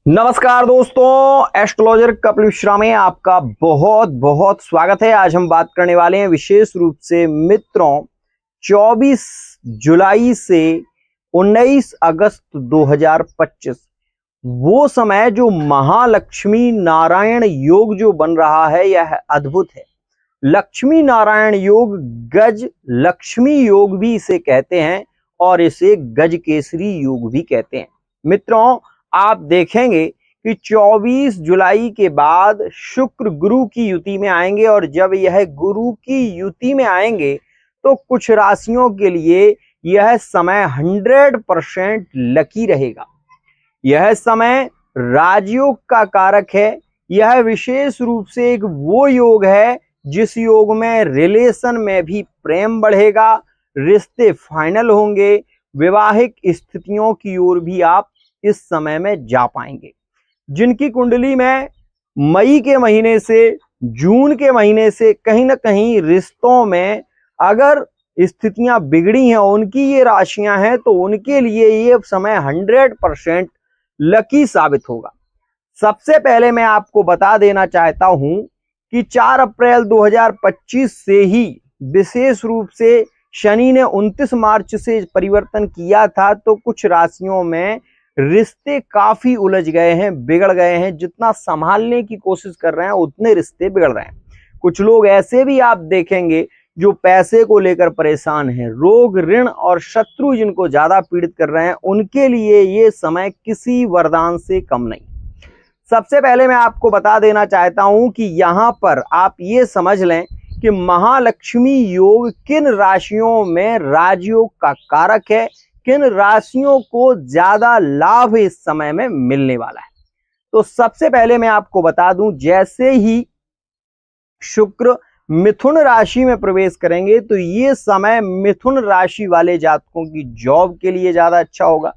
नमस्कार दोस्तों, एस्ट्रोलॉजर कपिल मिश्रा में आपका बहुत बहुत स्वागत है। आज हम बात करने वाले हैं विशेष रूप से मित्रों 24 जुलाई से 19 अगस्त 2025 वो समय जो महालक्ष्मी नारायण योग जो बन रहा है यह अद्भुत है। लक्ष्मी नारायण योग गज लक्ष्मी योग भी इसे कहते हैं और इसे गज केसरी योग भी कहते हैं। मित्रों आप देखेंगे कि 24 जुलाई के बाद शुक्र गुरु की युति में आएंगे और जब यह गुरु की युति में आएंगे तो कुछ राशियों के लिए यह समय 100% लकी रहेगा। यह समय राजयोग का कारक है। यह विशेष रूप से एक वो योग है जिस योग में रिलेशन में भी प्रेम बढ़ेगा, रिश्ते फाइनल होंगे, वैवाहिक स्थितियों की ओर भी आप इस समय में जा पाएंगे। जिनकी कुंडली में मई के महीने से जून के महीने से कहीं ना कहीं रिश्तों में अगर स्थितियां बिगड़ी हैं, उनकी ये राशियां हैं, तो उनके लिए ये समय 100% लकी साबित होगा। सबसे पहले मैं आपको बता देना चाहता हूं कि 4 अप्रैल 2025 से ही विशेष रूप से शनि ने 29 मार्च से परिवर्तन किया था, तो कुछ राशियों में रिश्ते काफी उलझ गए हैं, बिगड़ गए हैं। जितना संभालने की कोशिश कर रहे हैं उतने रिश्ते बिगड़ रहे हैं। कुछ लोग ऐसे भी आप देखेंगे जो पैसे को लेकर परेशान हैं, रोग ऋण और शत्रु जिनको ज्यादा पीड़ित कर रहे हैं, उनके लिए ये समय किसी वरदान से कम नहीं। सबसे पहले मैं आपको बता देना चाहता हूं कि यहाँ पर आप ये समझ लें कि महालक्ष्मी योग किन राशियों में राजयोग का कारक है, किन राशियों को ज्यादा लाभ इस समय में मिलने वाला है। तो सबसे पहले मैं आपको बता दूं, जैसे ही शुक्र मिथुन राशि में प्रवेश करेंगे तो ये समय मिथुन राशि वाले जातकों की जॉब के लिए ज्यादा अच्छा होगा,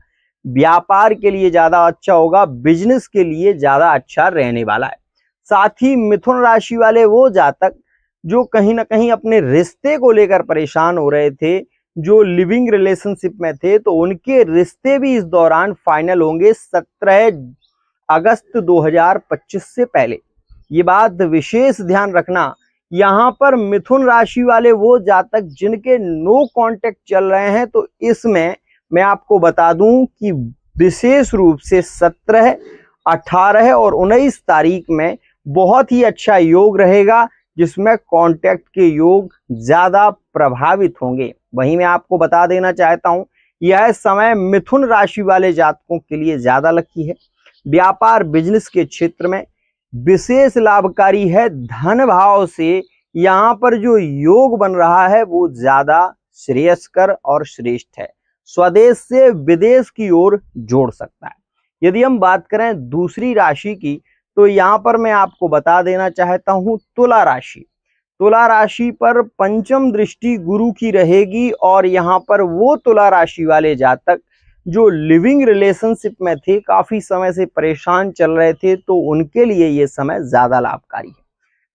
व्यापार के लिए ज्यादा अच्छा होगा, बिजनेस के लिए ज्यादा अच्छा रहने वाला है। साथ ही मिथुन राशि वाले वो जातक जो कहीं ना कहीं अपने रिश्ते को लेकर परेशान हो रहे थे, जो लिविंग रिलेशनशिप में थे, तो उनके रिश्ते भी इस दौरान फाइनल होंगे 17 अगस्त 2025 से पहले। ये बात विशेष ध्यान रखना। यहाँ पर मिथुन राशि वाले वो जातक जिनके नो कांटेक्ट चल रहे हैं, तो इसमें मैं आपको बता दूं कि विशेष रूप से 17, 18 और 19 तारीख में बहुत ही अच्छा योग रहेगा, जिसमें कांटेक्ट के योग ज्यादा प्रभावित होंगे। वहीं मैं आपको बता देना चाहता हूं यह समय मिथुन राशि वाले जातकों के लिए ज्यादा लकी है। व्यापार बिजनेस के क्षेत्र में विशेष लाभकारी है। धन भाव से यहाँ पर जो योग बन रहा है वो ज्यादा श्रेयस्कर और श्रेष्ठ है। स्वदेश से विदेश की ओर जोड़ सकता है। यदि हम बात करें दूसरी राशि की, तो यहाँ पर मैं आपको बता देना चाहता हूं तुला राशि। तुला राशि पर पंचम दृष्टि गुरु की रहेगी और यहाँ पर वो तुला राशि वाले जातक जो लिविंग रिलेशनशिप में थे, काफी समय से परेशान चल रहे थे, तो उनके लिए ये समय ज्यादा लाभकारी है।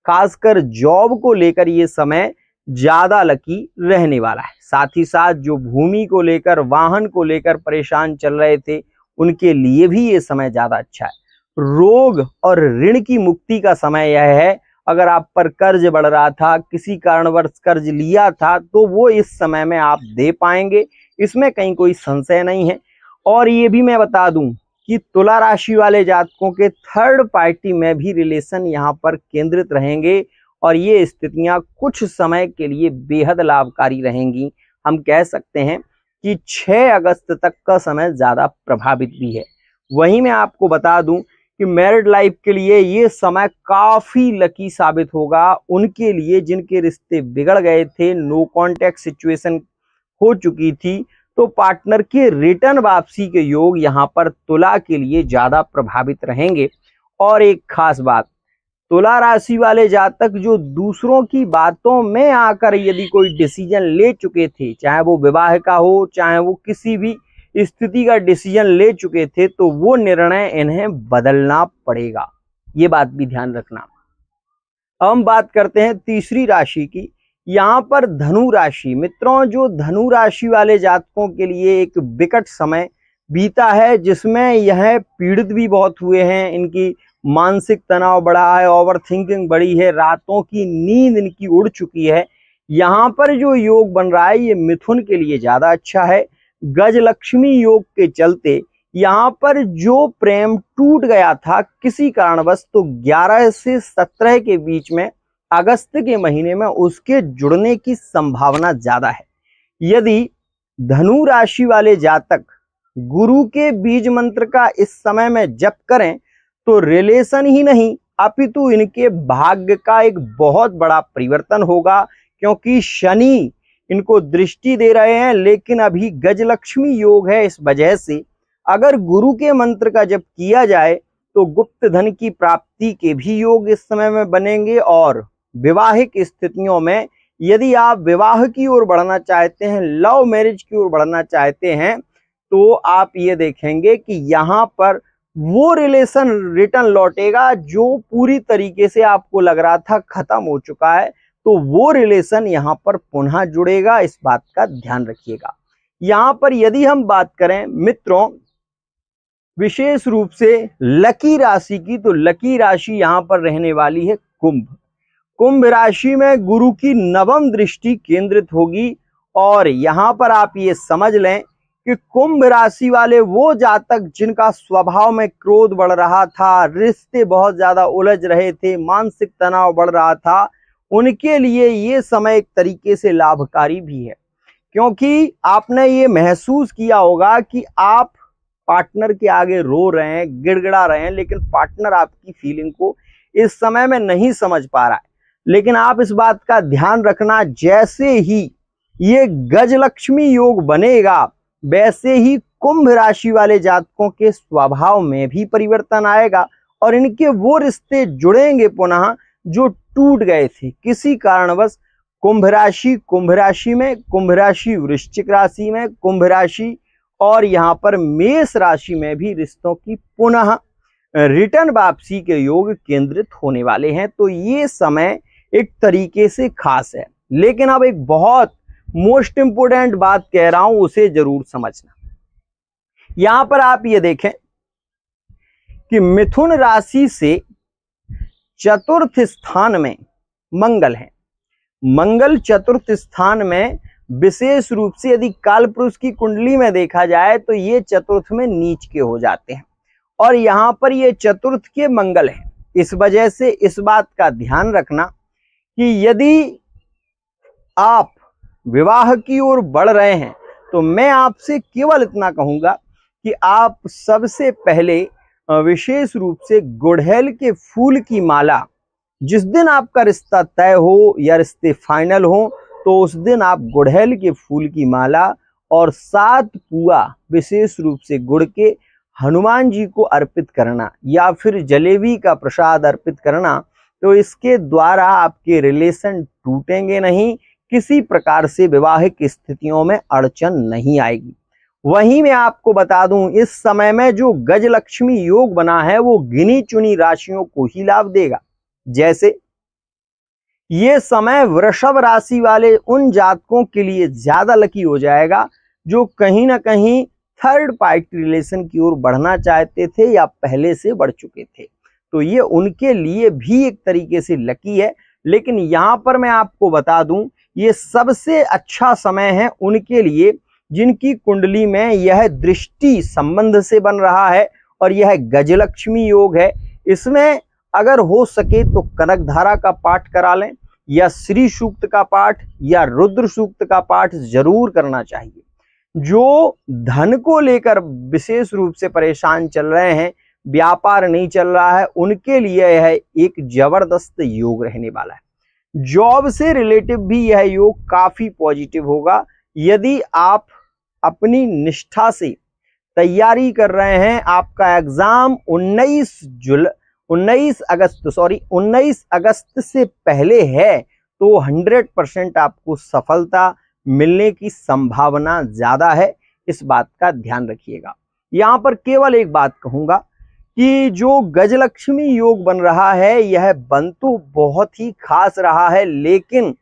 खासकर जॉब को लेकर ये समय ज्यादा लकी रहने वाला है। साथ ही साथ जो भूमि को लेकर, वाहन को लेकर परेशान चल रहे थे, उनके लिए भी ये समय ज्यादा अच्छा है। रोग और ऋण की मुक्ति का समय यह है। अगर आप पर कर्ज बढ़ रहा था, किसी कारणवश कर्ज लिया था, तो वो इस समय में आप दे पाएंगे, इसमें कहीं कोई संशय नहीं है। और ये भी मैं बता दूं कि तुला राशि वाले जातकों के थर्ड पार्टी में भी रिलेशन यहाँ पर केंद्रित रहेंगे और ये स्थितियां कुछ समय के लिए बेहद लाभकारी रहेंगी। हम कह सकते हैं कि 6 अगस्त तक का समय ज्यादा प्रभावित भी है। वहीं मैं आपको बता दूं कि मैरिड लाइफ के लिए ये समय काफी लकी साबित होगा। उनके लिए जिनके रिश्ते बिगड़ गए थे, नो कांटेक्ट सिचुएशन हो चुकी थी, तो पार्टनर के रिटर्न वापसी के योग यहाँ पर तुला के लिए ज्यादा प्रभावित रहेंगे। और एक खास बात, तुला राशि वाले जातक जो दूसरों की बातों में आकर यदि कोई डिसीजन ले चुके थे, चाहे वो विवाह का हो, चाहे वो किसी भी स्थिति का डिसीजन ले चुके थे, तो वो निर्णय इन्हें बदलना पड़ेगा। ये बात भी ध्यान रखना। अब हम बात करते हैं तीसरी राशि की। यहाँ पर धनु राशि। मित्रों जो धनु राशि वाले जातकों के लिए एक विकट समय बीता है, जिसमें यह पीड़ित भी बहुत हुए हैं। इनकी मानसिक तनाव बढ़ा है, ओवर थिंकिंग बढ़ी है, रातों की नींद इनकी उड़ चुकी है। यहाँ पर जो योग बन रहा है ये मिथुन के लिए ज्यादा अच्छा है। गजलक्ष्मी योग के चलते यहाँ पर जो प्रेम टूट गया था किसी कारणवश, तो 11 से 17 के बीच में अगस्त के महीने में उसके जुड़ने की संभावना ज्यादा है। यदि धनु राशि वाले जातक गुरु के बीज मंत्र का इस समय में जप करें तो रिलेशन ही नहीं अपितु इनके भाग्य का एक बहुत बड़ा परिवर्तन होगा, क्योंकि शनि इनको दृष्टि दे रहे हैं। लेकिन अभी गजलक्ष्मी योग है, इस वजह से अगर गुरु के मंत्र का जप किया जाए तो गुप्त धन की प्राप्ति के भी योग इस समय में बनेंगे। और विवाहिक स्थितियों में यदि आप विवाह की ओर बढ़ना चाहते हैं, लव मैरिज की ओर बढ़ना चाहते हैं, तो आप ये देखेंगे कि यहाँ पर वो रिलेशन रिटर्न लौटेगा जो पूरी तरीके से आपको लग रहा था खत्म हो चुका है, तो वो रिलेशन यहाँ पर पुनः जुड़ेगा। इस बात का ध्यान रखिएगा। यहाँ पर यदि हम बात करें मित्रों विशेष रूप से लकी राशि की, तो लकी राशि यहाँ पर रहने वाली है कुंभ। कुंभ राशि में गुरु की नवम दृष्टि केंद्रित होगी। और यहाँ पर आप ये समझ लें कि कुंभ राशि वाले वो जातक जिनका स्वभाव में क्रोध बढ़ रहा था, रिश्ते बहुत ज्यादा उलझ रहे थे, मानसिक तनाव बढ़ रहा था, उनके लिए ये समय एक तरीके से लाभकारी भी है। क्योंकि आपने ये महसूस किया होगा कि आप पार्टनर के आगे रो रहे हैं, गिड़गिड़ा रहे हैं, लेकिन पार्टनर आपकी फीलिंग को इस समय में नहीं समझ पा रहा है। लेकिन आप इस बात का ध्यान रखना, जैसे ही ये गजलक्ष्मी योग बनेगा वैसे ही कुंभ राशि वाले जातकों के स्वभाव में भी परिवर्तन आएगा और इनके वो रिश्ते जुड़ेंगे पुनः जो टूट गए थे किसी कारणवश। कुंभ राशि में, कुंभ राशि वृश्चिक राशि में, कुंभ राशि और यहाँ पर मेष राशि में भी रिश्तों की पुनः रिटर्न वापसी के योग केंद्रित होने वाले हैं। तो ये समय एक तरीके से खास है। लेकिन अब एक बहुत मोस्ट इंपोर्टेंट बात कह रहा हूं, उसे जरूर समझना। यहां पर आप ये देखें कि मिथुन राशि से चतुर्थ स्थान में मंगल है। मंगल चतुर्थ स्थान में विशेष रूप से यदि काल पुरुष की कुंडली में देखा जाए तो ये चतुर्थ में नीच के हो जाते हैं और यहां पर ये चतुर्थ के मंगल है। इस वजह से इस बात का ध्यान रखना कि यदि आप विवाह की ओर बढ़ रहे हैं तो मैं आपसे केवल इतना कहूंगा कि आप सबसे पहले विशेष रूप से गुड़हल के फूल की माला, जिस दिन आपका रिश्ता तय हो या रिश्ते फाइनल हो, तो उस दिन आप गुड़हल के फूल की माला और 7 पुआ विशेष रूप से गुड़ के हनुमान जी को अर्पित करना या फिर जलेबी का प्रसाद अर्पित करना, तो इसके द्वारा आपके रिलेशन टूटेंगे नहीं, किसी प्रकार से वैवाहिक स्थितियों में अड़चन नहीं आएगी। वहीं मैं आपको बता दूं, इस समय में जो गजलक्ष्मी योग बना है वो गिनी चुनी राशियों को ही लाभ देगा। जैसे ये समय वृषभ राशि वाले उन जातकों के लिए ज्यादा लकी हो जाएगा जो कहीं ना कहीं थर्ड पार्टी रिलेशन की ओर बढ़ना चाहते थे या पहले से बढ़ चुके थे, तो ये उनके लिए भी एक तरीके से लकी है। लेकिन यहाँ पर मैं आपको बता दूं, ये सबसे अच्छा समय है उनके लिए जिनकी कुंडली में यह दृष्टि संबंध से बन रहा है और यह गजलक्ष्मी योग है। इसमें अगर हो सके तो कनक धारा का पाठ करा लें या श्री सूक्त का पाठ या रुद्र सूक्त का पाठ जरूर करना चाहिए। जो धन को लेकर विशेष रूप से परेशान चल रहे हैं, व्यापार नहीं चल रहा है, उनके लिए यह एक जबरदस्त योग रहने वाला है। जॉब से रिलेटिव भी यह योग काफी पॉजिटिव होगा। यदि आप अपनी निष्ठा से तैयारी कर रहे हैं, आपका एग्जाम 19 अगस्त से पहले है, तो 100% आपको सफलता मिलने की संभावना ज्यादा है। इस बात का ध्यान रखिएगा। यहाँ पर केवल एक बात कहूंगा कि जो गजलक्ष्मी योग बन रहा है यह बन तो बहुत ही खास रहा है, लेकिन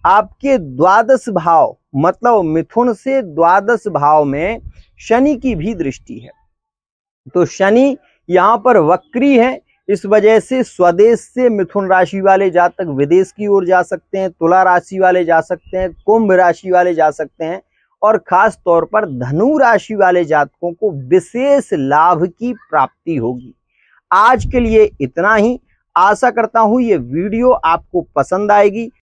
आपके द्वादश भाव मतलब मिथुन से द्वादश भाव में शनि की भी दृष्टि है। तो शनि यहाँ पर वक्री है, इस वजह से स्वदेश से मिथुन राशि वाले जातक विदेश की ओर जा सकते हैं, तुला राशि वाले जा सकते हैं, कुंभ राशि वाले जा सकते हैं, और खास तौर पर धनु राशि वाले जातकों को विशेष लाभ की प्राप्ति होगी। आज के लिए इतना ही। आशा करता हूं ये वीडियो आपको पसंद आएगी।